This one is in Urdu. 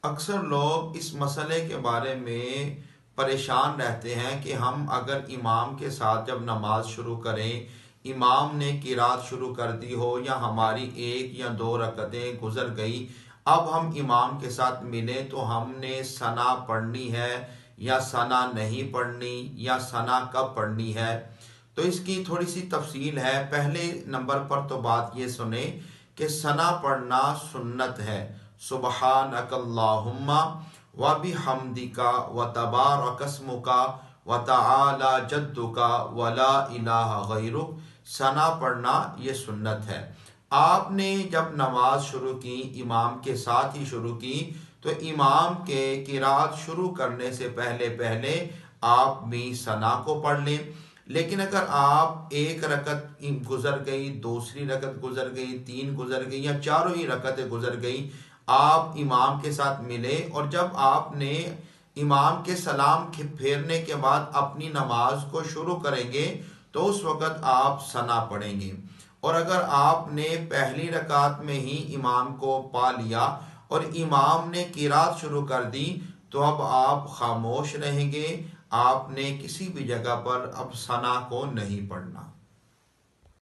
اکثر لوگ اس مسئلے کے بارے میں پریشان رہتے ہیں کہ ہم اگر امام کے ساتھ جب نماز شروع کریں، امام نے قرات شروع کر دی ہو یا ہماری 1 یا 2 رکعتیں گزر گئی، اب ہم امام کے ساتھ ملیں تو ہم نے ثنا پڑھنی ہے یا ثنا نہیں پڑھنی، یا ثنا کب پڑھنی ہے؟ تو اس کی تھوڑی سی تفصیل ہے۔ پہلے نمبر پر تو بات یہ سنیں کہ ثنا پڑھنا سنت ہے۔ سبحانک اللہم وبحمدک وتبارک اسمک وتعالی جدک ولا الہ غیرک، ثنا پڑھنا یہ سنت ہے۔ آپ نے جب نماز شروع کی، امام کے ساتھ ہی شروع کی، تو امام کے قرات شروع کرنے سے پہلے آپ بھی ثنا کو پڑھ لیں۔ لیکن اگر آپ 1 رکعت گزر گئی، دوسری رکعت گزر گئی، 3 گزر گئی، یا چاروں ہی رکعتیں گزر گئی، آپ امام کے ساتھ ملے اور جب آپ نے امام کے سلام پھیرنے کے بعد اپنی نماز کو شروع کریں گے تو اس وقت آپ ثنا پڑھیں گے۔ اور اگر آپ نے پہلی رکعت میں ہی امام کو پا لیا اور امام نے قرات شروع کر دی تو اب آپ خاموش رہیں گے، آپ نے کسی بھی جگہ پر اب ثنا کو نہیں پڑھنا۔